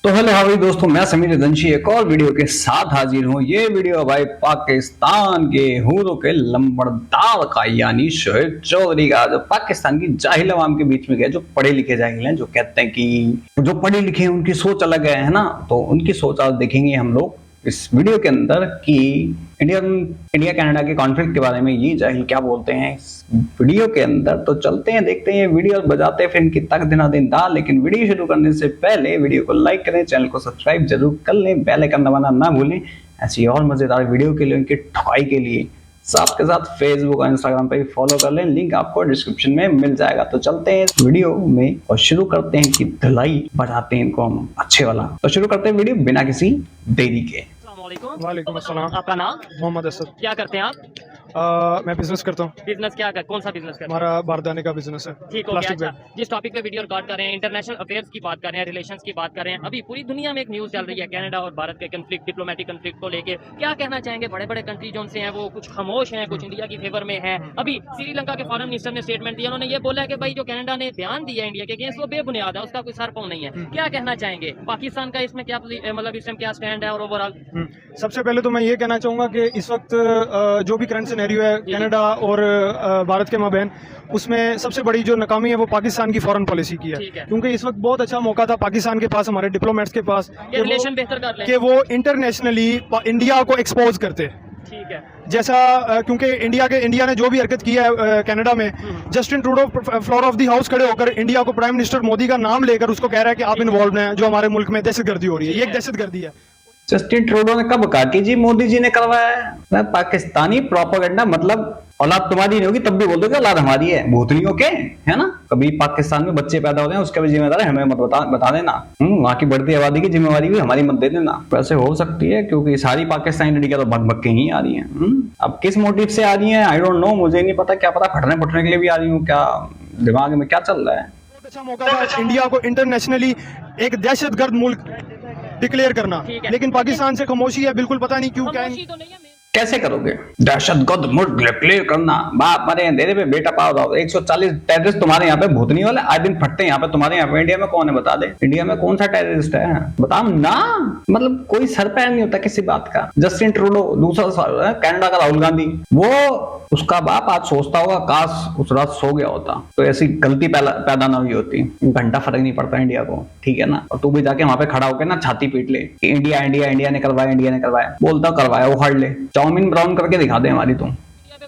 तो हेलो भाई दोस्तों, मैं समीर दंशी एक और वीडियो के साथ हाजिर हूँ। ये वीडियो भाई पाकिस्तान के हूरों के लंबड़दार का यानी शोएब चौधरी का, जो पाकिस्तान की जाहिल अवाम के बीच में गए, जो पढ़े लिखे जाहिल हैं, जो कहते हैं कि जो पढ़े लिखे हैं उनकी सोच अलग है ना। तो उनकी सोच आज देखेंगे हम लोग इस वीडियो के अंदर कि इंडिया कनाडा के कॉन्फ्लिक्ट के बारे में ये जाहिल क्या बोलते हैं इस वीडियो के अंदर। तो चलते हैं, देखते हैं वीडियो बजाते हैं फिर इनकी तक दिना दिन दाल। लेकिन वीडियो शुरू करने से पहले वीडियो को लाइक करें, चैनल को सब्सक्राइब जरूर कर लें, बेल आइकन दबाना ना भूलें ऐसी और मजेदार वीडियो के लिए, उनकी ठुकाई के लिए। साथ के साथ फेसबुक और इंस्टाग्राम पे भी फॉलो कर लें, लिंक आपको डिस्क्रिप्शन में मिल जाएगा। तो चलते हैं इस वीडियो में और शुरू करते हैं कि धुलाई बढ़ाते हैं इनको हम अच्छे वाला। तो शुरू करते हैं वीडियो बिना किसी देरी के। वालेकुम अस्सलाम। आपका नाम? मोहम्मद असद। क्या करते हैं आप? मैं बिजनेस करता हूँ। बिजनेस क्या कर, कौन सा बिजनेस करते हैं? हमारा बारदाने का बिजनेस है। ठीक हो गया। प्लास्टिक अच्छा, बैग। जिस टॉपिक पे वीडियो रिकॉर्ड कर रहे हैं, इंटरनेशनल अफेयर्स की बात कर रहे हैं, रिलेशंस की बात कर रहे हैं। अभी पूरी दुनिया में एक न्यूज़ चल रही है कनाडा और भारत के कंफ्लिक्ट, डिप्लोमेटिक कंफ्लिक्ट को लेके। क्या कहना चाहेंगे? बड़े बड़े कंट्री जो से हैं वो कुछ खामोश हैं, कुछ इंडिया की फेवर में है। अभी श्रीलंका के फॉरेन मिनिस्टर ने स्टेटमेंट दिया, उन्होंने ये बोला कि भाई जो कनाडा ने बयान दिया इंडिया के अगेंस्ट वो बेबुनियाद है, उसका कोई सर पाँव नहीं है। क्या कहना चाहेंगे? पाकिस्तान का इसमें क्या मतलब इस टाइम क्या स्टैंड है और ओवरऑल? सबसे पहले तो मैं ये कहना चाहूँगा कि इस वक्त जो भी करंट सिनेरियो है कनाडा और भारत के माबैन, उसमें सबसे बड़ी जो नाकामी है वो पाकिस्तान की फॉरेन पॉलिसी की है। क्योंकि इस वक्त बहुत अच्छा मौका था पाकिस्तान के पास, हमारे डिप्लोमेट्स के पास, रिलेशन बेहतर कर लें कि वो इंटरनेशनली इंडिया को एक्सपोज करते। ठीक है। जैसा क्योंकि इंडिया ने जो भी हरकत की है कनाडा में, Justin Trudeau floor of the house खड़े होकर इंडिया को प्राइम मिनिस्टर मोदी का नाम लेकर उसको कह रहा है कि आप इन्वॉल्व हैं, जो हमारे मुल्क में दहशतगर्दी हो रही है। ये एक दहशतगर्दी है। जस्टिन ट्रूडो ने कब कहा कि जी मोदी जी ने करवाया है? पाकिस्तानी प्रोपेगेंडा, मतलब औलाद तुम्हारी नहीं होगी तब भी बोल दो कि औलाद हमारी है, भूतनियों के, है ना। कभी पाकिस्तान में बच्चे पैदा होते हैं उसका भी जिम्मेदार है, हमें मत बता देना। वहां की बढ़ती आबादी की जिम्मेवारी भी हमारी मत दे देना। वैसे हो सकती है क्योंकि सारी पाकिस्तानी लड़कियां तो भग भग के ही आ रही है। अब किस मोटिव से आ रही है आई डोंट नो, मुझे नहीं पता। क्या पता फटने के लिए भी आ रही हूँ, क्या दिमाग में क्या चल रहा है। बहुत अच्छा मौका था इंडिया को इंटरनेशनली एक दहशतगर्द मुल्क डिक्लेयर करना, लेकिन पाकिस्तान से खामोशी है। बिल्कुल पता नहीं क्यों, क्या कैसे करोगे दहशतगर्द मुल्क डिक्लेयर करना? बाप मरे अंधेरे पे बेटा पाओ दाओ। 140 टेररिस्ट तुम्हारे यहाँ पे भूतनी वाले आए दिन फटते हैं यहाँ पे तुम्हारे यहाँ पे। इंडिया में कौन है बता दे, इंडिया में कौन सा टेररिस्ट है बताओ ना। मतलब कोई सर पैर नहीं होता किसी बात का। जस्टिन ट्रूडो दूसरा, कनाडा का राहुल गांधी, वो उसका बाप आज सोचता होगा काश उस रात सो गया होता तो ऐसी गलती पैदा ना हुई होती। घंटा फर्क नहीं पड़ता इंडिया को, ठीक है ना। और तू भी जाके वहां पे खड़ा होकर ना छाती पीट ले कि इंडिया ने करवाया, बोलता करवाया, उखाड़ ले, चाउमीन ब्राउन करके दिखा दे हमारी। तुम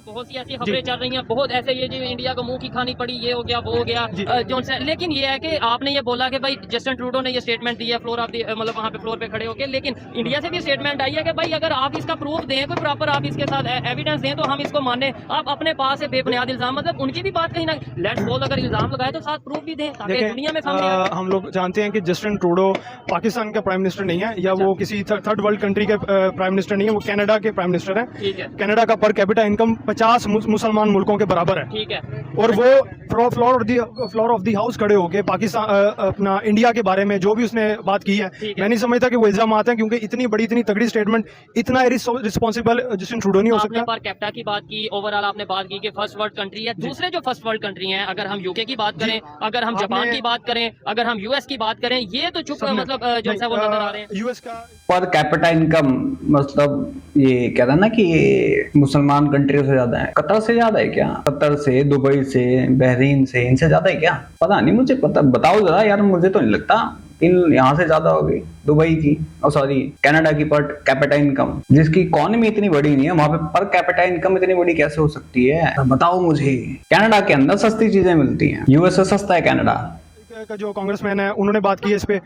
बहुत सी ऐसी खबरें चल रही हैं, बहुत ऐसे ये जो इंडिया को मुंह की खानी पड़ी, ये हो गया वो हो गया जो। लेकिन ये है कि आपने ये बोला कि भाई जस्टिन ट्रूडो ने ये स्टेटमेंट दिया फ्लोर ऑफ द, मतलब वहाँ पे फ्लोर पे खड़े होके। लेकिन इंडिया से भी स्टेटमेंट आई है कि भाई अगर आप इसका प्रूफ दें, कोई प्रॉपर आप इसके साथ एविडेंस दें तो हम इसको माने। आप अपने पास से बेबुनियाद इल्जाम, मतलब उनकी भी बात कहीं ना लेट्स बोल, अगर इल्जाम लगाए तो साथ प्रूफ भी दें ताकि दुनिया में सामने आए। हम लोग जानते हैं कि जस्टिन ट्रूडो पाकिस्तान का प्राइम मिनिस्टर नहीं है, या वो किसी थर्ड वर्ल्ड कंट्री के प्राइम मिनिस्टर नहीं है, वो कनाडा के प्राइम मिनिस्टर है। कनाडा का पर कैपिटा इनकम 50 मुसलमान मुल्कों के बराबर है। ठीक है। और वो फ्लोर ऑफ द हाउस खड़े होके पाकिस्तान अपना इंडिया के बारे में जो भी उसने बात की है, मैं नहीं समझता कि वो इल्जाम आते हैं, क्योंकि इतनी बड़ी इतनी तगड़ी स्टेटमेंट इतना रिस्पॉन्सिबल जस्टिन ट्रूडो नहीं हो सकता। पर कैपिटा की बात की, ओवरऑल आपने बात की कि फर्स्ट वर्ल्ड कंट्री है। दूसरे जो फर्स्ट वर्ल्ड कंट्री हैं, अगर हम यूके की बात करें, अगर हम जापान की बात करें, अगर हम यूएस की बात करें, ये तो चुप मतलब जैसा वो नजर आ रहे हैं। यूएस का पर कैपिटा इनकम, मतलब ये कह रहा ना कि ये मुसलमान कंट्रियों से ज्यादा है। कतर से ज्यादा है क्या? कतर से, दुबई से, बहरीन से, इनसे ज्यादा है क्या? पता नहीं, मुझे पता, बताओ जरा यार। मुझे तो नहीं लगता इन यहाँ से ज्यादा होगी दुबई की, और सॉरी कनाडा की पर कैपिटा इनकम, जिसकी इकोनॉमी इतनी बड़ी नहीं है, वहां पे पर कैपिटा इनकम इतनी बड़ी कैसे हो सकती है? बताओ मुझे। कनाडा के अंदर सस्ती चीजें मिलती हैं, यूएस से सस्ता है कनाडा। का जो कांग्रेसमैन है उन्होंने बात की है इस पे,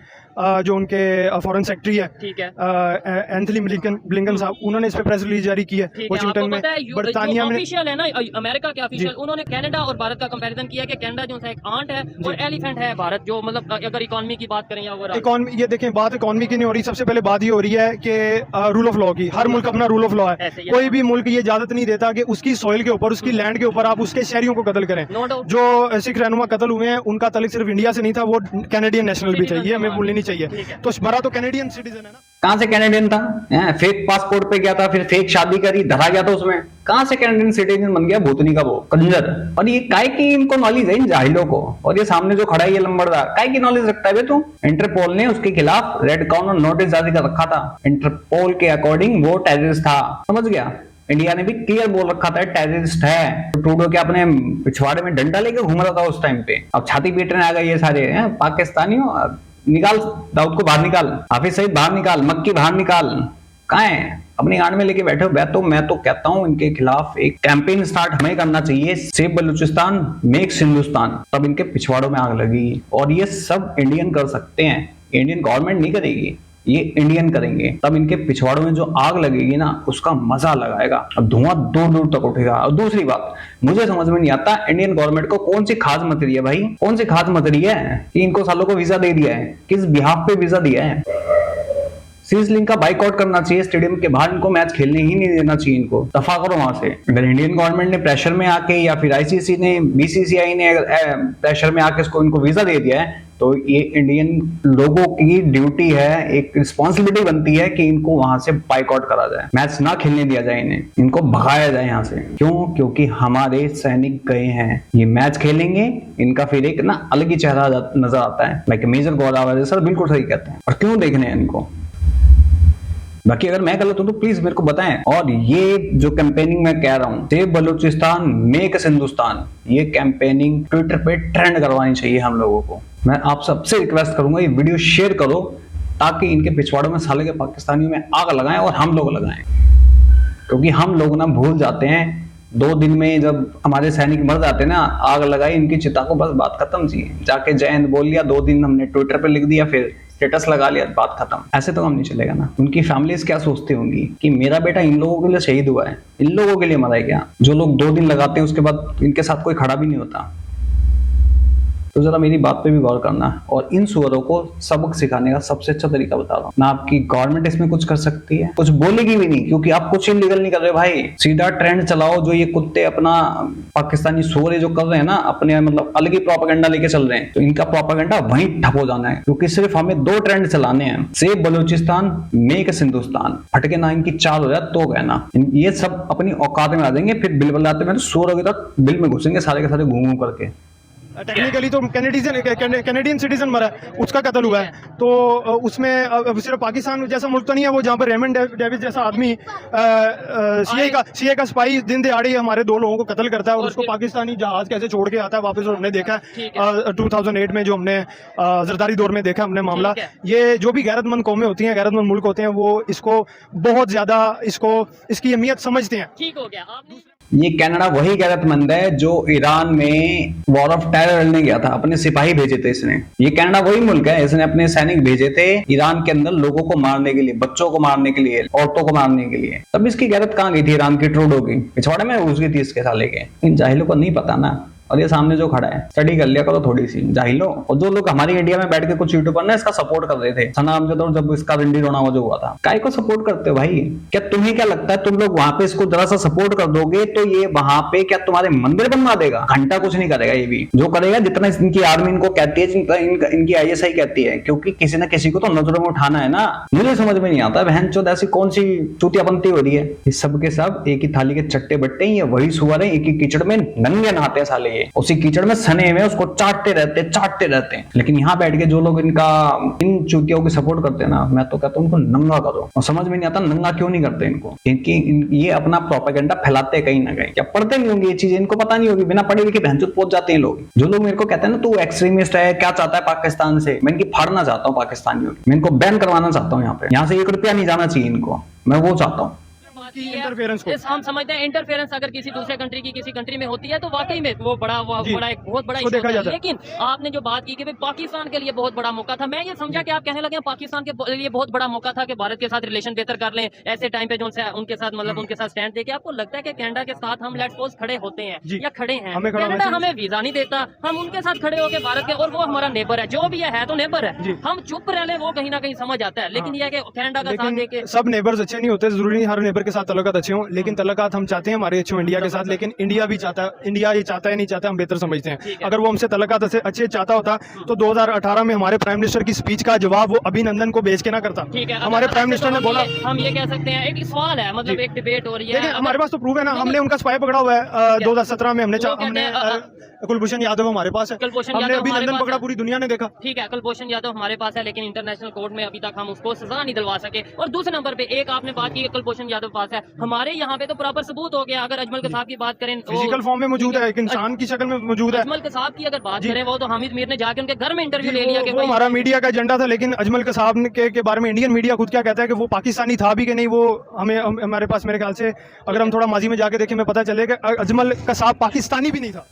जो उनके फॉरेन सेक्रेटरी है, ठीक है, एंथनी ब्लिंकन साहब, उन्होंने इस पे प्रेस रिलीज जारी की है वाशिंगटन में। बर्तानिया में ऑफिशियल है ना, अमेरिका के ऑफिशियल, उन्होंने कनाडा और भारत का कंपैरिजन किया कि कनाडा जो है एक आंट है और एलिफेंट है भारत, जो मतलब अगर इकोनॉमी की बात करें या इकोनॉमी, ये देखें बात इकोनॉमी की नहीं हो रही। सबसे पहले बात ये हो रही है कि रूल ऑफ लॉ की। हर मुल्क अपना रूल ऑफ लॉ है। कोई भी मुल्क ये इजाजत नहीं देता कि उसकी सॉइल के ऊपर, उसकी लैंड के ऊपर आप उसके शहरियों को कत्ल करें। जो सिख रहनुमा कत्ल हुए हैं उनका तल्लुक सिर्फ इंडिया से नहीं था, वो कैनेडियन नेशनल भी थे, ये हमें भूलनी देनी चाहिए। तो भरा तो कैनेडियन सिटीजन है ना। कहाँ से कैनेडियन था? फेक पासपोर्ट पे गया था, फिर फेक शादी करी, धरा गया था उसमें। कहाँ से कैनेडियन सिटीजन बन गया भूतनी का वो कंजर? और ये काय की इनको नॉलेज है इन जाहिलों को? और ये सामने जो खड़ा है ये लंबड़दार, काय की नॉलेज रखता है बे तू? इंटरपोल ने उसके खिलाफ रेड कॉर्नर नोटिस जारी कर रखा था। इंटरपोल के अकॉर्डिंग वो टेररिस्ट था, समझ गया? इंडिया ने भी क्लियर बोल रखा था टेररिस्ट है। तो ट्रूडो के अपने पिछवाड़े में डंडा लेके घूम रहा था उस टाइम पे। अब छाती पीटने आ गए ये सारे पाकिस्तानियों। निकाल दाऊद को बाहर निकाल, हाफिज सईद बाहर निकाल, मक्की बाहर निकाल। कहाँ है? अपनी गांड में लेके बैठे हो। मैं तो कहता हूं इनके खिलाफ एक कैंपेन स्टार्ट हमें करना चाहिए, सेव बलूचिस्तान मेक्स हिंदुस्तान। तब इनके पिछवाड़ों में आग लगेगी। और ये सब इंडियन कर सकते हैं, इंडियन गवर्नमेंट नहीं करेगी, ये इंडियन करेंगे। तब इनके पिछवाड़ों में जो आग लगेगी ना उसका मजा लगाएगा। अब धुआं दूर दूर तक उठेगा। और दूसरी बात, मुझे समझ में नहीं आता इंडियन गवर्नमेंट को कौन सी खास मत रही है भाई, कौन सी खास मत रही है कि इनको सालों को वीजा दे दिया है? किस बिहाफ पे वीजा दिया है? सीज लिंक का बाइकआउट करना चाहिए, स्टेडियम के बाहर इनको मैच खेलने ही नहीं देना चाहिए, इनको दफा करो वहां से। अगर इंडियन गवर्नमेंट ने प्रेशर में आके या फिर आईसीसी ने, बीसीसीआई ने प्रेशर में आके इनको वीजा दे दिया है तो ये इंडियन लोगों की ड्यूटी है, एक रिस्पॉन्सिबिलिटी बनती है कि इनको वहां से बाइकआउट करा जाए, मैच ना खेलने दिया जाए, इनको भगाया जाए यहाँ से। क्यों? क्योंकि हमारे सैनिक गए हैं, ये मैच खेलेंगे, इनका फिर एक ना अलग ही चेहरा नजर आता है। लाइक मेजर गौरव सर बिल्कुल सही कहते हैं। और क्यों देखने हैं इनको? बाकी अगर मैं गलत हूं तो प्लीज मेरे को बताएं। और ये जो कैंपेनिंग मैं कह रहा हूं, सेव बलूचिस्तान मेक हिंदुस्तान, ये कैंपेनिंग ट्विटर पे ट्रेंड करवानी चाहिए हम लोगों को। मैं आप सबसे रिक्वेस्ट करूंगा ये वीडियो शेयर करो ताकि इनके पिछवाड़ों में साले के पाकिस्तानियों में आग लगाएं और हम लोग लगाएं। क्योंकि हम लोग ना भूल जाते हैं 2 दिन में जब हमारे सैनिक मर जाते हैं ना, आग लगाई इनकी चिता को, बस बात खत्म जी। जाके जय हिंद बोल लिया, 2 दिन हमने ट्विटर पे लिख दिया, फिर स्टेटस लगा लिया, बात खत्म। ऐसे तो हम नहीं चलेगा ना। उनकी फैमिलीज क्या सोचती होंगी कि मेरा बेटा इन लोगों के लिए शहीद हुआ है, इन लोगों के लिए मरा है क्या? जो लोग 2 दिन लगाते हैं उसके बाद इनके साथ कोई खड़ा भी नहीं होता। तो जरा मेरी बात पे भी गौर करना। और इन सुअरों को सबक सिखाने का सबसे अच्छा तरीका बता रहा हूं ना, आपकी गवर्नमेंट इसमें कुछ कर सकती है, कुछ बोलेगी भी नहीं, क्योंकि आप कुछ इलीगल नहीं कर रहे भाई। सीधा ट्रेंड चलाओ जो ये कुत्ते अपना पाकिस्तानी सुअर जो कर रहे हैं ना, अपने मतलब अलग ही प्रोपेगेंडा लेके चल रहे हैं, तो इनका प्रोपेगेंडा वहीं ठप हो जाना है। क्योंकि सिर्फ हमें 2 ट्रेंड चलाने हैं, सेव बलूचिस्तान मेक हिंदुस्तान। फटके ना इनकी 4 हो जाए तो गए ना, ये सब अपनी औकात में आ जाएंगे, फिर बिल बलाते में तो सुअरों की तरह बिल में घुसेंगे सारे के सारे घूम घूम करके। टेक्निकली तो कैनेडियन सिटीजन मरा है, उसका कत्ल हुआ है। तो उसमें सिर्फ पाकिस्तान जैसा मुल्क तो नहीं है वो जहाँ पर रेमंड डेविस जैसा आदमी सीए का स्पाई दिन दिहाड़े हमारे 2 लोगों को कत्ल करता है और उसको पाकिस्तानी जहाज कैसे छोड़ के आता है वापस। और हमने देखा है 2008 में जो हमने जरदारी दौर में देखा हमने मामला। ये जो भी गैरतमंद कौमें होती हैं, गैरतमंद मुल्क होते हैं, वो इसको बहुत ज्यादा इसकी अहमियत समझते हैं। ठीक हो गया। ये कनाडा वही गैरतमंद है जो ईरान में वॉर ऑफ टेरर लड़ने गया था, अपने सिपाही भेजे थे इसने। ये कनाडा वही मुल्क है, इसने अपने सैनिक भेजे थे ईरान के अंदर लोगों को मारने के लिए, बच्चों को मारने के लिए, औरतों को मारने के लिए। तब इसकी गैरत कहाँ गई थी ईरान की ट्रूडो की? पिछवाड़े में घुस गई थी इसके साले के। इन जाहिलों को नहीं पता ना। और ये सामने जो खड़ा है, स्टडी कर लिया करो थोड़ी सी जाहिलो। और जो लोग हमारी इंडिया में बैठ के कुछ यूट्यूबर ना इसका सपोर्ट कर रहे थे, सना अमजद और जब इसका रंडी रोना जो हुआ था, काय को सपोर्ट करते हो भाई? क्या तुम्हें क्या लगता है तुम लोग वहां पे इसको जरा सा सपोर्ट कर दोगे तो ये वहां पे क्या तुम्हारे मंदिर बनवा देगा? घंटा कुछ नहीं करेगा। ये भी जो करेगा जितना इनकी आर्मी इनको कहती है, इनकी ISI कहती है, क्योंकि किसी ना किसी को तो नजरों में उठाना है ना। मुझे समझ में नहीं आता बहन चोद ऐसी कौन सी चूतियापंती हो रही है। ये सब के सब एक ही थाली के चट्टे बट्टे, ये वही सुअर है, एक ही कीचड़ में नंगे नहाते साले, ये उसी कीचड़ में सने में उसको चाटते रहते हैं। लेकिन यहाँ बैठ के जो लोग इन चूतियों की सपोर्ट करते हैं ना, मैं तो कहता हूँ उनको नंगा करो। और समझ में नहीं आता नंगा क्यों नहीं करते इनको, क्योंकि ये अपना प्रोपेगेंडा फैलाते कहीं ना कहीं। क्या पढ़ते नहीं होंगे ये चीजें? इनको पता नहीं होगी, बिना पढ़े लिखे भैंचोद पहुंच जाते हैं लोग। जो लोग मेरे को कहते हैं ना तू एक्सट्रीमिस्ट है, क्या चाहता है पाकिस्तान से, मैं इनकी फाड़ना चाहता हूँ पाकिस्तानियों की, मैं इनको बैन करवाना चाहता हूँ। यहाँ पे यहाँ से 1 रुपया नहीं जाना चाहिए इनको, मैं वो चाहता हूँ। इंटरफेरेंस को हम समझते हैं इंटरफेरेंस अगर किसी दूसरे कंट्री की किसी कंट्री में होती है तो वाकई में वो एक बहुत बड़ा इशू है। लेकिन आपने जो बात की कि पाकिस्तान के लिए बहुत बड़ा मौका था, मैं ये समझा कि आप कहने लगे पाकिस्तान के लिए बहुत बड़ा मौका था कि भारत के साथ रिलेशन बेहतर कर लें ऐसे टाइम पे जो उनके साथ मतलब उनके साथ स्टैंड देके। आपको लगता है कि कनाडा के साथ हम लेट्स सपोज खड़े होते हैं या खड़े हैं, कनाडा हमें वीजा नहीं देता, हम उनके साथ खड़े होकर भारत के, और वो हमारा नेबर है, जो भी है तो नेबर है, हम चुप रह ले वो कहीं ना कहीं समझ आता है। लेकिन यह है कि कनाडा का साथ देके सब नेबर्स अच्छे नहीं होते, जरूरी हर नेबर के साथ तल्लुकात अच्छे हों, लेकिन तल्लुकात हम चाहते हैं हमारे अच्छे हों इंडिया के साथ, लेकिन इंडिया भी चाहता है, इंडिया ये चाहता है नहीं चाहता हम बेहतर समझते हैं। अगर वो हमसे तल्लुकात अच्छे चाहता होता तो 2018 में हमारे प्राइम मिनिस्टर की स्पीच का जवाब वो अभिनंदन को भेज के ना करता। हमारे प्राइम मिनिस्टर ने बोला, हम ये कह सकते हैं, एक सवाल है, मतलब एक डिबेट हो रही है, हमारे पास तो प्रूफ है ना, हमने उनका स्पाई पकड़ा हुआ है 2017 में, हमने कुलभूषण यादव हमारे पास है, हमने अभिनंदन पकड़ा, पूरी दुनिया ने देखा। ठीक है, कुलभूषण यादव हमारे पास है, लेकिन इंटरनेशनल कोर्ट में अभी तक हम उसको सजा नहीं दिलवा सके। और दूसरे नंबर पे एक आपने बात की कुलभूषण यादव पास है, हमारे यहाँ पे तो प्रॉपर सबूत हो गया। अगर अजमल कसाब की बात करें, फिजिकल फॉर्म में मौजूद है, एक इंसान की शक्ल में मौजूद है। अजमल कसाब की अगर बात करें, वो तो हामिद मीर ने जाके उनके घर में इंटरव्यू ले लिया कि वो हमारा मीडिया का एजेंडा था, लेकिन अजमल कसाब के बारे में इंडियन मीडिया खुद क्या कहता है कि वो पाकिस्तानी था भी कि नहीं, वो हमारे पास मेरे ख्याल से अगर हम थोड़ा माजी में जाके देखें, हमें पता चलेगा अजमल कसाब पाकिस्तानी भी नहीं था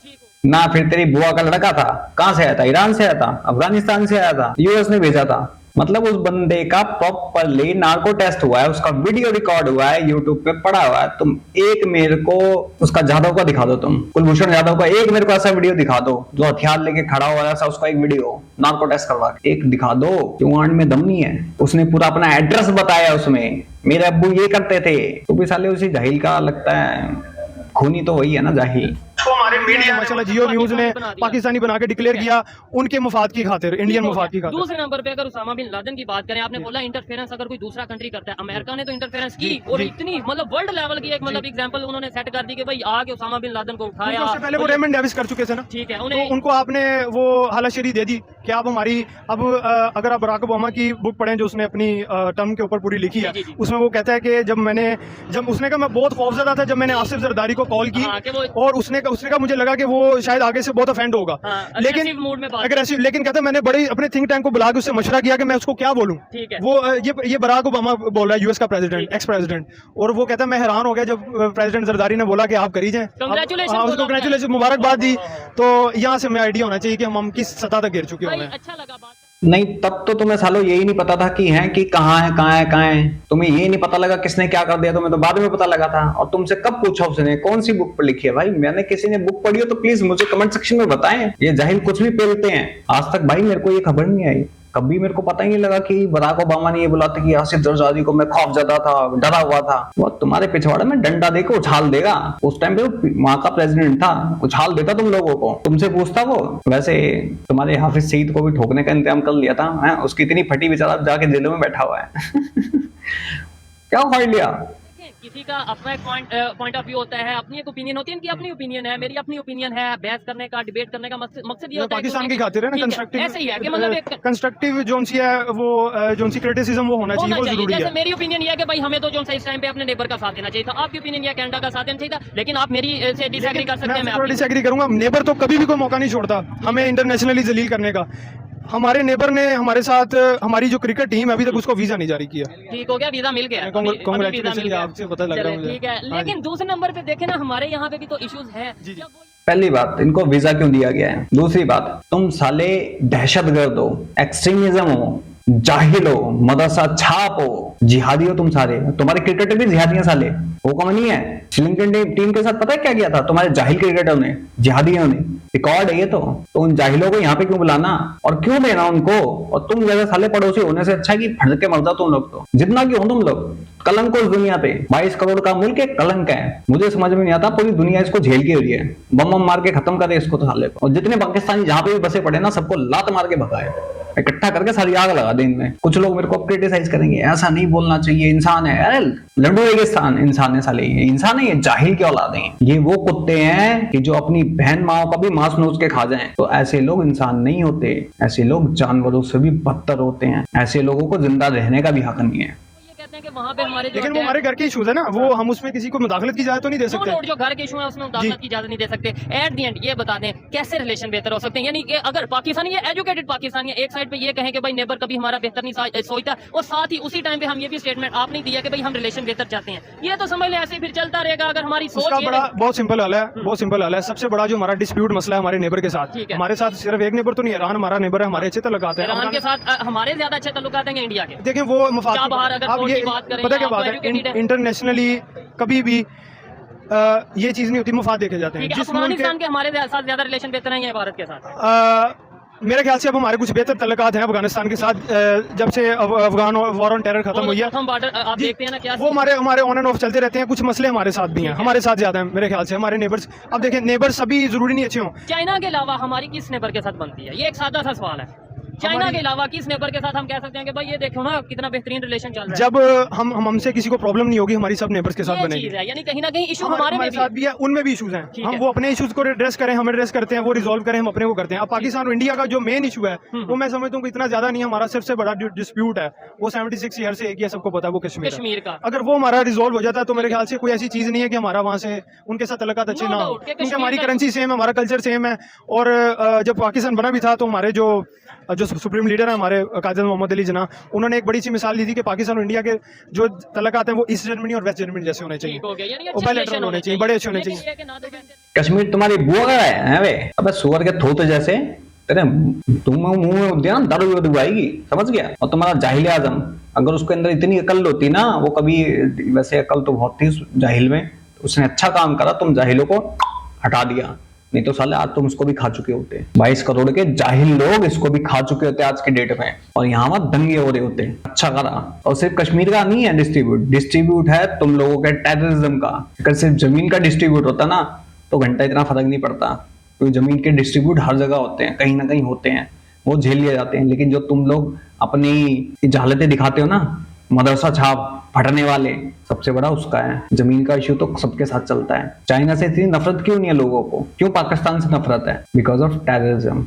ना। फिर तेरी बुआ का लड़का था, कहाँ से आया था? ईरान से आया था, अफगानिस्तान से आया था, यूएस ने भेजा था। मतलब उस बंदे का प्रॉपरली नार्को टेस्ट हुआ है, उसका वीडियो रिकॉर्ड हुआ है, यूट्यूब पे पड़ा हुआ है। तुम एक मेरे को उसका यादव का दिखा दो, तुम कुलभूषण यादव का एक मेरे को ऐसा वीडियो दिखा दो जो हथियार लेके खड़ा हुआ है, ऐसा उसका एक वीडियो नार्को टेस्ट करवा के एक दिखा दो। क्यों आंड में दम नहीं है? उसने पूरा अपना एड्रेस बताया उसमें, मेरे अब्बू ये करते थे। तो भी साले उसी जाहिल का लगता है, खूनी तो वही है ना जाहिल। तो हमारे मीडिया माशाल्लाह जियो न्यूज ने पाकिस्तानी बना के डिक्लेयर किया उनके मुफाद की खातिर, इंडियन मुफाद की खातिर। दूसरे नंबर पे अगर उसामा बिन लादेन की बात करें, आपने बोला इंटरफेरेंस अगर कोई दूसरा कंट्री करता है, अमेरिका ने तो इंटरफेरेंस की और इतनी मतलब वर्ल्ड लेवल की एक मतलब एग्जांपल उन्होंने सेट कर दी कि भाई आगे उसामा बिन लादेन को उठाया। उससे पहले वो रेमंड डेविस कर चुके थे ना, ठीक है, तो उनको आपने वो हालाशेरी दे दी कि आप हमारी अब अगर आप बराक ओबामा की बुक पढ़ें जो उसने अपनी टर्म के ऊपर पूरी लिखी है, उसमें वो कहता है कि जब उसने कहा मैं बहुत खौफजदा था जब मैंने आसिफ जरदारी को कॉल की, और उसने कहा मुझे लगा कि वो शायद आगे से बहुत ऑफेंड होगा, लेकिन अग्रेसिव, लेकिन कहता मैंने बड़े अपने थिंक टैंक को बुला के उससे मशवरा किया कि मैं उसको क्या बोलूं। वो ये बराक ओबामा बोल रहा है, यूएस का प्रेसिडेंट, एक्स प्रेसिडेंट, और वो कहता है मैं हैरान हो गया जब प्रेसिडेंट जरदारी ने बोला कि आप करी जाएं, कांग्रेचुलेशन, मुबारकबाद दी। तो यहाँ से हमें आइडिया होना चाहिए कि हम किस सतह तक गिर चुके हैं। अच्छा लगा बात नहीं, तब तो तुम्हें सालों यही नहीं पता था कि हैं कि कहाँ है। तुम्हें यही नहीं पता लगा किसने क्या कर दिया, तुम्हें तो बाद में पता लगा था। और तुमसे कब पूछा उसने कौन सी बुक पर लिखी है? भाई मैंने किसी ने बुक पढ़ी हो तो प्लीज मुझे कमेंट सेक्शन में बताएं। ये जाहिल कुछ भी पेलते हैं। आज तक भाई मेरे को ये खबर नहीं आई, कभी मेरे को पता ही नहीं लगा कि बराक ओबामा ने ये बोला था कि आसिफ जरदारी को मैं खौफजदा था, डरा हुआ था। वो तुम्हारे पिछवाड़े में डंडा देकर उछाल देगा। उस टाइम पे वो वहां का प्रेसिडेंट था, उछाल देता तुम लोगों को, तुमसे पूछता वो। वैसे तुम्हारे हाफिज सईद को भी ठोकने का इंतजाम कर लिया था, है? उसकी इतनी फटी बेचारा जाके जेलों में बैठा हुआ है। क्या उखाड़ लिया? किसी का अपना एक पॉइंट ऑफ व्यू होता है, अपनी एक ओपिनियन होती है, इनकी अपनी ओपिनियन है, मेरी अपनी ओपिनियन है। बहस करने का, डिबेट करने का मकसद ये होता है पाकिस्तान की खातिर है ना, कंस्ट्रक्टिव, ऐसे ही है कि मतलब एक कंस्ट्रक्टिव जोन सी है वो जोन सी क्रिटिसिज्म वो होना चाहिए, वो जरूरी है। जैसे मेरी ओपिनियन ये है कि भाई हमें तो जो इस टाइम पे अपने नेबर का साथ देना चाहिए था, आपकी ओपिनियन ये कनाडा का साथ देना चाहिए था, लेकिन आप मेरी से डिसएग्री कर सकते हैं। मैं डिसएग्री करूंगा, नेबर तो कभी भी कोई मौका नहीं छोड़ता हमें इंटरनेशनली जलील करने का। हमारे नेबर ने हमारे साथ हमारी जो क्रिकेट टीम अभी तक उसको वीजा नहीं जारी किया। ठीक हो गया, वीजा मिल गया, कांग्रेचुलेशन, आपसे पता लग रहा है मुझे। ठीक है, लेकिन दूसरे नंबर पे देखें ना, हमारे यहाँ पे भी तो इश्यूज है। पहली बात, इनको वीजा क्यों दिया गया है? दूसरी बात, तुम साले दहशतगर्द हो, एक्सट्रीमिज्म हो, जाहिल हो, मदरसा छाप हो, जिहादी हो तुम सारे। तुम्हारे क्रिकेटर भी जिहादी हैं साले, वो कम नहीं है। श्रीलंकन टीम के साथ पता है क्या किया था तुम्हारे जाहिल क्रिकेटरों ने, जिहादियों ने? रिकॉर्ड है ये तो उन जाहिलों को यहाँ पे क्यों बुलाना और क्यों देना उनको? और तुम जैसे साले पड़ोसी होने से अच्छा कि फट के मर जाओ तुम लोग, तो जितना क्यों हो तुम लोग। कलंक हो इस दुनिया पे, 22 करोड़ का मुल्क एक कलंक है। मुझे समझ में नहीं आता, पूरी दुनिया इसको झेल के हुई है। बम मार के खत्म करे इसको तो साले को। और जितने पाकिस्तानी जहाँ पे भी बसे पड़े ना, सबको लात मार के भगाए, इकट्ठा करके सारी आग लगा दे इनमें। कुछ लोग मेरे को क्रिटिसाइज करेंगे, ऐसा नहीं बोलना चाहिए, इंसान है। अरे लड्डू रेगिस्तान इंसान है साले, ये इंसान है, ये जाहिल की औलाद है। ये वो कुत्ते हैं कि जो अपनी बहन माओ का भी मांस नोच के खा जाएं। तो ऐसे लोग इंसान नहीं होते, ऐसे लोग जानवरों से भी बदतर होते हैं। ऐसे लोगों को जिंदा रहने का भी हक नहीं है। कि वहाँ पे हमारे लेकिन वो हमारे घर के इशूज है ना, वो हम उसमें किसी को मुदाखलत की इजाजत तो नहीं दे सकते। जो घर के इशू है उसमें मुदाखलत की इजाजत नहीं दे सकते। एट द एंड ये बता दें कैसे रिलेशन बेहतर हो सकते हैं। यानी कि अगर पाकिस्तानी है, एजुकेटेड पाकिस्तानी है, एक साइड पे ये कहें कि भाई नेबर कभी हमारा बेहतर नहीं सोचता, और साथ ही उसी टाइम पे हम ये भी स्टेटमेंट आपने दिया कि भाई हम रिलेशन बेहतर चाहते हैं। ये तो समझ लें ऐसे फिर चलता रहेगा। अगर हमारी सोच बहुत सिंपल हल है, बहुत सिंपल हल है। सबसे बड़ा जो हमारा डिस्प्यूट मसला है हमारे नेबर के साथ, हमारे साथ सिर्फ एक नेबर तो नहीं है, ईरान हमारा नेबर है, हमारे अच्छे तल्लुकात हैं। ईरान के साथ हमारे ज्यादा अच्छे तल्लुकात हैं इंडिया के। देखें वो मफाद, पता क्या बात है, इंटरनेशनली कभी भी ये चीज नहीं होती, मुफाद देखे जाते हैं। अफगानिस्तान के हमारे साथ ज्यादा रिलेशन बेहतर है या भारत के साथ? मेरे ख्याल से अब हमारे कुछ बेहतर तल्लुकात हैं अफगानिस्तान के साथ। जब से अफगान वॉर ऑन टेरर खत्म हुई है, हम बॉर्डर आप देखते हैं ना क्या वो हमारे ऑन एंड ऑफ चलते रहते हैं। कुछ मसले हमारे साथ भी हैं, हमारे साथ ज्यादा हैं मेरे ख्याल से। हमारे नेबर्स, अब देखें, नेबर्स सभी जरूरी नहीं अच्छे हों। चाइना के अलावा हमारी किस नेबर के साथ बनती है? ये एक सादा सा सवाल है। चाइना के अलावा किस नेबर के साथ हम कह सकते हैं कि भाई ये देखो ना कितना बेहतरीन रिलेशन चल रहा है? जब हमसे किसी को प्रॉब्लम नहीं होगी, हमारी सब नेबर्स के साथ ये बनेगी। चीज है, यानी कहीं ना कहीं इशू हमारे में साथ भी है, उनमें भी इशूज हैं। हम है। वो अपने इशूज को एड्रेस करें, हम एड्रेस करते हैं, वो रिजॉल्व करें, हम अपने को करते हैं। अब पाकिस्तान और इंडिया का जो मेन इशू है वो मैं समझता हूँ कि इतना ज्यादा नहीं है। हमारा सबसे बड़ा डिस्प्यूट है वो 76 ईयर से एक ही है, सबको पता है, वो कश्मीर का। अगर वो हमारा रिजॉल्व हो जाता है तो मेरे ख्याल से कोई ऐसी चीज नहीं है कि हमारा वहाँ से उनके साथ तल्लुकात अच्छे ना हो, क्योंकि हमारी करेंसी सेम है, हमारा कल्चर सेम है। और जब पाकिस्तान बना भी था तो हमारे जो सुप्रीम लीडर है हमारे कायद मोहम्मद अली जना, उन्होंने एक बड़ी सी मिसाल दी थी कि पाकिस्तान और इंडिया के जो तल्लुकात हैं वो ईस्ट जर्मनी और वेस्ट जर्मनी जैसे होने चाहिए, बायलैटरल होने चाहिए, बड़े अच्छे होने चाहिए। कश्मीर तुम्हारी बुआ का है वे? अबे सुअर के थोते जैसे तेरे तुम मुंह में उद्या दारू आएगी, समझ गया? और तुम्हारा जाहिल आजम, अगर उसके अंदर इतनी अकल होती ना, वो कभी, वैसे अकल तो बहुत थी जाहिल में, उसने अच्छा काम करा, तुम जाहिलों को हटा दिया, नहीं तो साले आज तुम इसको भी खा चुके होते। 22 करोड़ के जाहिल लोग इसको भी खा चुके होते आज के डेट में, और यहाँ वहां दंगे हो रहे होते। अच्छा करा। और सिर्फ कश्मीर का नहीं है डिस्ट्रीब्यूट है तुम लोगों के टेररिज्म का। अगर सिर्फ जमीन का डिस्ट्रीब्यूट होता ना तो घंटा इतना फर्क नहीं पड़ता, क्योंकि जमीन के डिस्ट्रीब्यूट हर जगह होते हैं, कहीं ना कहीं होते हैं, वो झेल लिए जाते हैं। लेकिन जो तुम लोग अपनी जहालतें दिखाते हो ना, मदरसा छाप फटने वाले, सबसे बड़ा उसका है। जमीन का इश्यू तो सबके साथ चलता है। चाइना से इतनी नफरत क्यों नहीं है लोगों को? क्यों पाकिस्तान से नफरत है? Because of terrorism.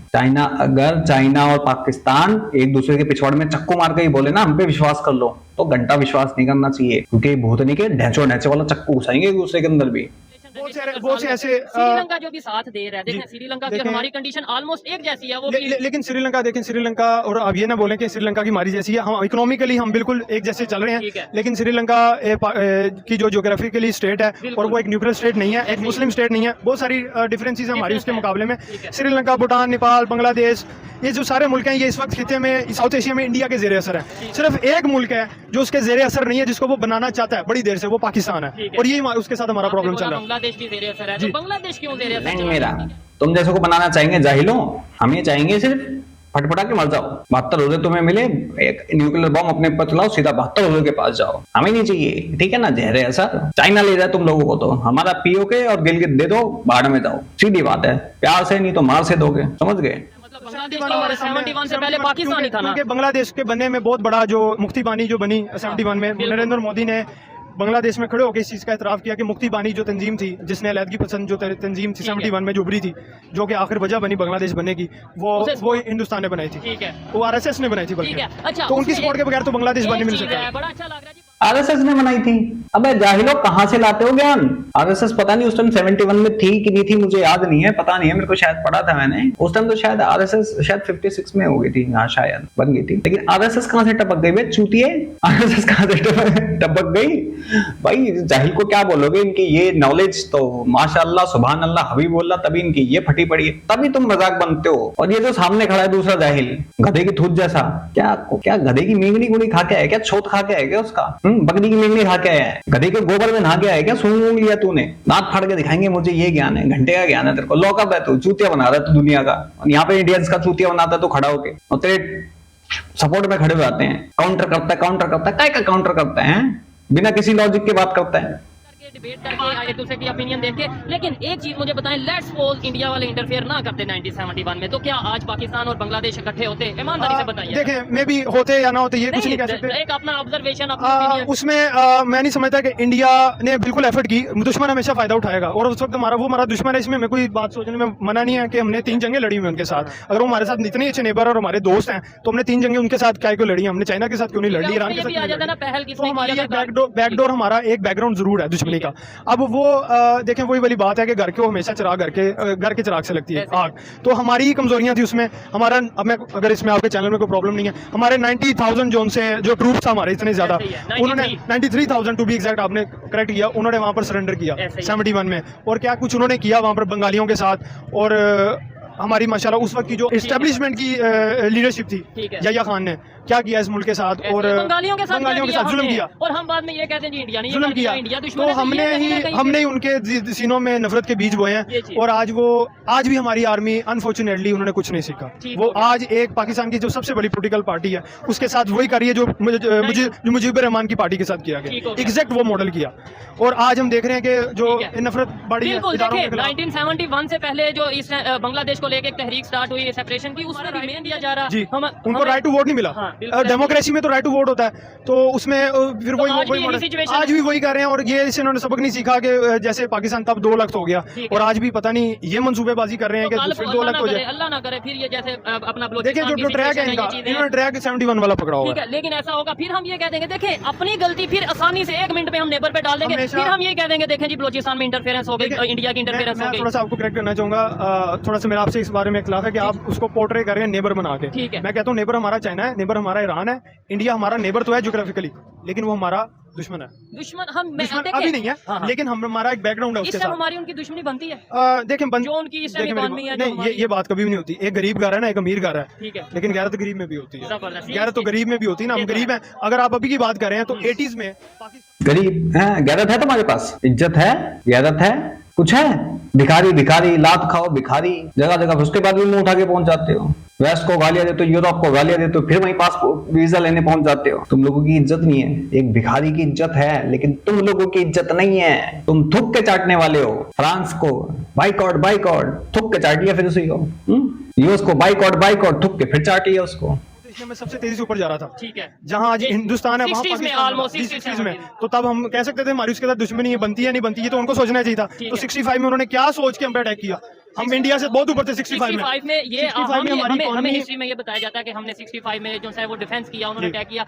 अगर चाइना और पाकिस्तान एक दूसरे के पिछवाड़ में चक्कू मार के ही बोले ना हम पे विश्वास कर लो, तो घंटा विश्वास नहीं करना चाहिए, क्योंकि भूतनी के ढैंचो वाला चक्कू घुसाएंगे एक दूसरे के अंदर भी। बहुत से ऐसे श्रीलंका जो भी साथ दे रहा है, देखें श्रीलंका की हमारी कंडीशन ऑलमोस्ट एक जैसी है वो लेकिन श्रीलंका देखें, श्रीलंका, और अब ये ना बोलें कि श्रीलंका की हमारी जैसी है, हम इकोनॉमिकली हम बिल्कुल एक जैसे चल रहे हैं। लेकिन श्रीलंका की जो ज्योग्राफिकली स्टेट है और वो एक न्यूट्रल स्टेट नहीं है, एक मुस्लिम स्टेट नहीं है, बहुत सारी डिफरेंसेस है हमारी उसके मुकाबले में। श्रीलंका, भूटान, नेपाल, बांग्लादेश, ये जो सारे मुल्क हैं ये इस वक्त खिते में साउथ एशिया में इंडिया के जेर असर है। सिर्फ एक मुल्क है जो उसके जेर असर नहीं है, जिसको वो बनाना चाहता है बड़ी देर से, वो पाकिस्तान है। और यही उसके साथ हमारा प्रॉब्लम चल रहा है। बांग्लादेश भी जेर असर है, तो बांग्लादेश क्यों जेर असर? नहीं मेरा, तुम जैसे को बनाना चाहेंगे जाहिलों, हम ये चाहेंगे सिर्फ फटफटा के मर जाओ। 72 रोजे तुम्हें मिले, एक न्यूक्लियर बम अपने ऊपर चलाओ, सीधा 72 रोजे के पास जाओ, हमें नहीं चाहिए, ठीक है ना? जहरे ऐसा चाइना ले जाए तुम लोगों को, तो हमारा पीओके और गिलगित दे दो, बाढ़ में जाओ, सीधी बात है। प्यार से नहीं तो मार से दोगे, समझ गए? बांग्लादेश से पहले पाकिस्तान ही था ना। बांग्लादेश के बनने में बहुत बड़ा जो मुक्ति बानी जो बनी 71 में, नरेंद्र मोदी ने बांग्लादेश में खड़े होकर इस चीज़ का एतराफ़ किया कि मुक्ति बानी जो तंजीम थी, जिसने अलहदगी पसंद जो तंजीम थी 71 में जो उभरी थी, जो कि आखिर वजह बनी बांग्लादेश बनने की, वो हिंदुस्तान ने बनाई थी। ठीक है, वो आरएसएस ने बनाई थी बल्कि। अच्छा, तो उनकी सपोर्ट के बगैर तो बांग्लादेश बनने मिल सकता है। बड़ा अच्छा लग रहा है। आरएसएस ने बनाई थी? अबे जाहिलो कहां से लाते हो ज्ञान? आरएसएस पता नहीं उस टाइम 71 में थी कि नहीं थी, मुझे याद नहीं है, पता नहीं है, मेरे को शायद पढ़ा था मैंने उस टाइम, तो शायद आरएसएस शायद 56 में हो गई थी, हाँ शायद बन गई थी। लेकिन आरएसएस कहां से टपक गई बे चूतिए? आरएसएस कहां से टपक गई भाई? जाहिल को क्या बोलोगे? इनकी ये नॉलेज तो माशाअल्लाह सुभान अल्लाह हबीबुल्लाह, तभी इनकी ये फटी पड़ी है, तभी तुम मजाक बनते हो। और ये जो सामने खड़ा है दूसरा जाहिल, गधे की थूत जैसा, क्या गधे की मेंगनी गुड़ी खा के है क्या? छोट खा के है क्या उसका? बकरी की मेंगनी खा के है? गधे के गोबर में नहा के है क्या? सूंघ लिया तूने? दांत फाड़ के दिखाएंगे मुझे ये ज्ञान है, घंटे का ज्ञान है तेरे को। लॉकअप है तू, चूतिया बना रहा है तू दुनिया का, और यहाँ पे इंडियंस का चूतिया बनाता है तो खड़ा होके, और तेरे सपोर्ट में खड़े हो जाते हैं। काउंटर करता है, काय का काउंटर करता है? बिना किसी लॉजिक के बात करता है, डिबेट करके एक दूसरे की ओपिनियन देख के। लेकिन एक चीज मुझे बताएं, लेट्स सपोज इंडिया वाले इंटरफेयर ना करते 1971 में, तो क्या आज पाकिस्तान और बांग्लादेश इकट्ठे होते? ईमानदारी से बताइए। देखें, मे भी होते या ना होते, ये कुछ नहीं कह सकते। एक अपना ऑब्जर्वेशन उसमें मैं नहीं समझता कि इंडिया ने बिल्कुल एफर्ट की। दुश्मन हमेशा फायदा उठाएगा, और उस वक्त वो हमारा दुश्मन है। इसमें मैं कोई बात सोचने में मना नहीं है कि हमने 3 जंगें लड़ी हुई उनके साथ। अगर वो हमारे साथ इतने अच्छे नेबर और हमारे दोस्त हैं, तो हमने 3 जंगें उनके साथ क्या क्यों लड़ी? हमने चाइना के साथ क्यों नहीं लड़ी? ईरान के साथ हमारी बैकडोर, हमारा एक बैकग्राउंड जरूर है दुश्मनी का। अब वो देखें, वही वाली बात है कि घर के वो हमेशा चिराग घर के चिराग से लगती है आग। तो हमारी ही कमजोरियां थी उसमें। हमारा, अब मैं अगर इसमें आपके चैनल में कोई प्रॉब्लम नहीं है, हमारे 90,000 जोन से जो ट्रूप्स था हमारे इतने ज्यादा, उन्होंने 93,000 टू बी एग्जैक्ट, आपने करेक्ट किया, उन्होंने वहां पर सरेंडर किया 71 में। और क्या कुछ उन्होंने किया वहां पर बंगालियों के साथ। और हमारी माशाल्लाह उस वक्त की जो एस्टेब्लिशमेंट की लीडरशिप थी याह्या खान ने, क्या किया इस मुल्क के साथ और बंगालियों के साथ जुल्म किया, और हम बाद में ये कहते हैं जी इंडिया नहीं जुल्म किया। इंडिया दुश्मन तो है, हमने ही उनके सीनों में नफरत के बीज बोए हैं, और आज भी हमारी आर्मी अनफॉर्चुनेटली उन्होंने कुछ नहीं सीखा। वो आज एक पाकिस्तान की जो सबसे बड़ी पॉलिटिकल पार्टी है उसके साथ वही कर रही है जो मुजीबर रहमान की पार्टी के साथ किया गया, एग्जैक्ट वो मॉडल किया। और आज हम देख रहे हैं कि जो नफरत बढ़ी है। 1971 से पहले जो इस बांग्लादेश को लेकर एक तहरीक स्टार्ट हुई सेपरेशन की, उसमें भी मेन दिया जा रहा जी, उनको राइट टू वोट नहीं मिला। डेमोक्रेसी में तो राइट टू वोट होता है, तो उसमें फिर वही आज भी वही कर रहे हैं। और ये इन्होंने सबक नहीं सीखा कि जैसे पाकिस्तान तब 2 लाख हो गया, और आज भी पता नहीं ये मंसूबेबाजी कर रहे हैं कि फिर 2 लाख हो जाए। अल्लाह ना करे फिर ये जैसे अपना देखिए जो ट्रैक है इनका, इन्होंने ट्रैक 71 वाला पकड़ा हुआ है। लेकिन ऐसा होगा फिर हम ये कह देंगे देखें अपनी गलती फिर आसानी से 1 मिनट में हम नेबर पे डाल देंगे, फिर हम ये कह देंगे देखें जी बलूचिस्तान में इंटरफेरेंस हो गई, इंडिया की इंटरफेरेंस हो गई। थोड़ा सा आपको करेक्ट करना चाहूंगा, थोड़ा सा मेरा आपसे इस बारे में इख्तिलाफ है कि आप उसको पोर्ट्रे कर रहे हैं नेबर बना के। मैं कहता हूँ नेबर हमारा चाइना है, नेबर हमारा ईरान है, इंडिया हमारा नेबर तो है ज्योग्राफिकली, लेकिन वो हमारा दुश्मन है। दुश्मन हम अभी नहीं है, लेकिन हमारा एक बैकग्राउंड है उसके साथ। हमारी उनकी दुश्मनी बनती है। देखें जो उनकी नहीं, ये बात कभी भी नहीं होती। एक गरीब घर है ना, एक अमीर घर है, लेकिन गैरत गरीब में भी होती है, गैरत तो गरीब में भी होती है ना। हम गरीब हैं, अगर आप अभी की बात कर रहे हैं तो 80s में गरीब है, गैरत है तुम्हारे पास, इज्जत है, गैरत है, कुछ है? भिखारी भिखारी, लात खाओ भिखारी, जगह जगह उसके बाद भी मुंह उठा के पहुंच जाते हो। वेस्ट को गालियां देते हो, यूरोप को गालियां देते हो, फिर वहीं पासपोर्ट वीजा लेने पहुंच जाते हो। तुम लोगों की इज्जत नहीं है, एक भिखारी की इज्जत है, लेकिन तुम लोगों की इज्जत नहीं है। तुम थुक के चाटने वाले हो। फ्रांस को बाइकआउट थुक के चाट लिया, फिर उसी को यूएस को बाइकआउट थुक के फिर चाट लिया उसको। में सबसे तेजी से ऊपर जा रहा था, ठीक है, जहां आज हिंदुस्तान है वहां 60s में, तो तब हम कह सकते थे हमारी उसके साथ दुश्मनी बनती है नहीं बनती, ये तो उनको सोचना चाहिए था। तो 65 में उन्होंने क्या सोच के हम पे अटैक किया? हम इंडिया से बहुत ऊपर थे 65 में। ये हमें हिस्ट्री में ये बताया जाता है कि हमने 65 में जो है वो डिफेंस किया, उन्होंने अटैक किया,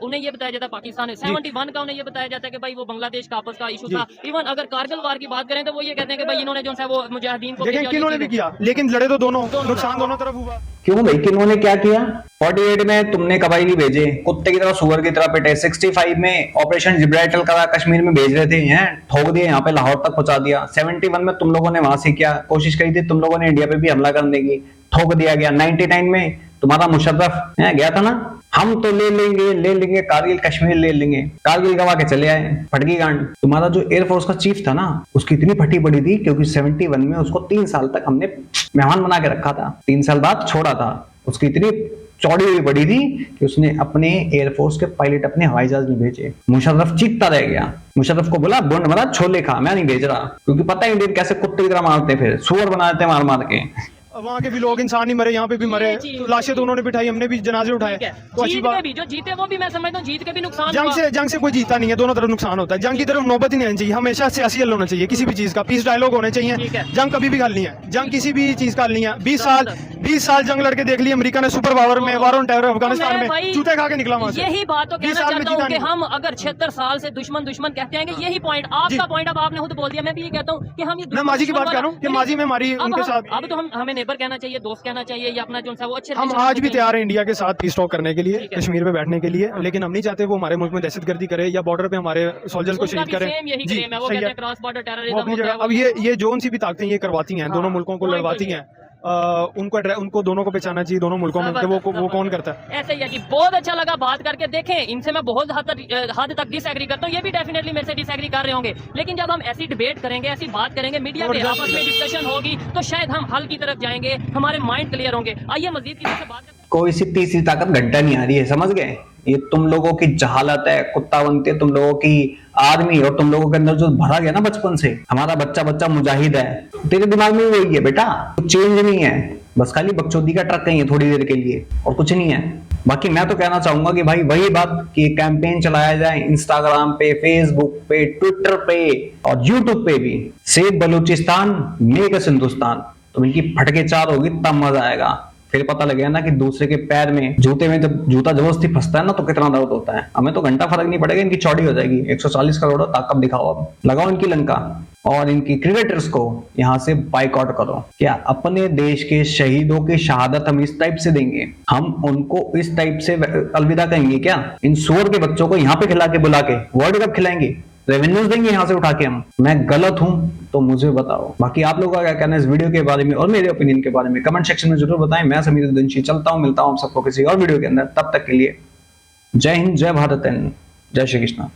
उन्हें ये बताया जाता है पाकिस्तान ने 71 का, उन्हें ये बताया जाता है कि भाई वो बांग्लादेश का आपस का इशू था। इवन अगर कारगिल वार की बात करें तो वो ये कहते हैं कि भाई इन्होंने जो है वो मुजाहिदीन को किन्होंने भी किया, लेकिन लड़े तो दोनों, नुकसान दोनों तरफ हुआ। क्यों भाई, किन्होंने क्या किया? 48 में तुमने कबायली भेजे, कुत्ते की तरह सुअर की तरह पिटे। 65 में ऑपरेशन जिब्राल्टर करा, कश्मीर में भेज रहे थे, हैं ठोक दिए, यहाँ पे लाहौर तक पहुंचा दिया। 71 में तुम लोगों ने वहां से क्या कोशिश करी थी, तुम लोगों ने इंडिया पे भी हमला करने की, ठोक दिया गया। 99 में तुम्हारा मुशर्रफ गया था ना, हम तो ले लेंगे कारगिल कश्मीर ले लेंगे, कारगिल गवा के चले आए, फटकी गांड। तुम्हारा जो एयरफोर्स का चीफ था ना, उसकी इतनी फटी पड़ी थी क्योंकि 71 में उसको 3 साल तक हमने मेहमान बना के रखा था, 3 साल बाद छोड़ा था। उसकी इतनी चौड़ी हुई पड़ी थी कि उसने अपने एयरफोर्स के पायलट अपने हवाई जहाज नहीं भेजे। मुशर्रफ चीखता रह गया, मुशर्रफ को बोला बोंड बना छोले खा, मैं नहीं भेज रहा, क्योंकि पता है इंडियन कैसे कुत्ते की तरह मारते, फिर सुअर बनाते मार मार के। वहाँ के भी लोग इंसान ही मरे, यहाँ पे भी मरे, लाशें तो उन्होंने बिठाई, हमने भी जनाजे उठाए। तो अच्छी बात, जो जीते वो भी मैं समझता हूँ जीत के भी नुकसान। जंग से कोई जीता नहीं है, दोनों तरफ नुकसान होता है। जंग की तरफ नौबत ही नहीं आनी चाहिए, हमेशा सियासी हल होना चाहिए किसी भी चीज का, पीस डायलॉग होने चाहिए। जंग कभी भी हल नहीं है, जंग किसी भी चीज का हल नहीं है। 20 साल जंग लड़के देख ली, अमेरिका ने सुपर पावर में वार ऑन टेरर अफगानिस्तान में जूते खा के निकला वहां से। यही बात तो कहना चाहता हूँ कि हम अगर 76 साल से दुश्मन कहते हैं कि यही पॉइंट आपका पॉइंट अब आपने खुद बोल दिया। मैं भी ये कहता हूँ कि हम ये माजी की बात कर रहा हूँ कि माजी में हमारी उनके साथ, अब तो हमें नेबर कहना चाहिए, दोस्त कहना चाहिए, या अपना जो है वो अच्छे। हम आज भी तैयार हैं इंडिया के साथ पीस टॉक करने के लिए, कश्मीर पे बैठने के लिए, लेकिन हम नहीं चाहते वो हमारे मुल्क में दहशतगर्दी करे या बॉर्डर पे हमारे सोल्जर्स को शहीद करें। अब ये जो उनसी भी ताकतें ये करवाती हैं, दोनों मुल्कों को लड़वाती हैं, उनको दोनों को पहचाना चाहिए, दोनों मुल्कों में वो कौन करता है। ऐसे ही है जी, बहुत अच्छा लगा बात करके। देखें इनसे मैं बहुत हद तक डिसएग्री करता हूँ, ये भी डेफिनेटली मेरे से डिसएग्री कर रहे होंगे, लेकिन जब हम ऐसी डिबेट करेंगे, ऐसी बात करेंगे, मीडिया में आपस में डिस्कशन होगी, तो शायद हम हल की तरफ जाएंगे, हमारे माइंड क्लियर होंगे। आइए मजीद किसी से बात करते हैं। कोई सी तीसरी ताकत घंटा नहीं आ रही है, समझ गए? ये तुम लोगों की जहालत है, कुत्ता बनते तुम लोगों की आर्मी, और तुम लोगों के अंदर जो भरा गया ना बचपन से, हमारा बच्चा मुजाहिद है, तेरे दिमाग में वही है बेटा, कुछ चेंज नहीं है, बस खाली बकचोदी का ट्रक कहीं है थोड़ी देर के लिए, और कुछ नहीं है। बाकी मैं तो कहना चाहूंगा कि भाई वही बात कि कैंपेन चलाया जाए इंस्टाग्राम पे, फेसबुक पे, ट्विटर पे और यूट्यूब पे भी, save Balochistan make us Hindustan. तो इनकी फटके चार होगी तब मजा आएगा, फिर पता लगेगा ना कि दूसरे के पैर में जूते में जब जूता जबरदस्ती फंसता है ना तो कितना दर्द होता है। हमें तो घंटा फर्क नहीं पड़ेगा, इनकी चौड़ी हो जाएगी। 140 करोड़ ताकत दिखाओ, अब लगाओ इनकी लंका, और इनकी क्रिकेटर्स को यहाँ से बाइकआउट करो। क्या अपने देश के शहीदों की शहादत हम इस टाइप से देंगे? हम उनको इस टाइप से अलविदा कहेंगे क्या? इन सुअर के बच्चों को यहाँ पे खिला के बुला के वर्ल्ड कप खिलाएंगे? रेवेन्यूज देंगे यहाँ से उठा के हम। मैं गलत हूं तो मुझे बताओ। बाकी आप लोगों का क्या कहना है इस वीडियो के बारे में और मेरे ओपिनियन के बारे में कमेंट सेक्शन में जरूर बताएं। मैं समीर उद्दीन चलता हूं, मिलता हूं आप सबको किसी और वीडियो के अंदर। तब तक के लिए जय हिंद, जय भारत एंड जय श्री कृष्णा।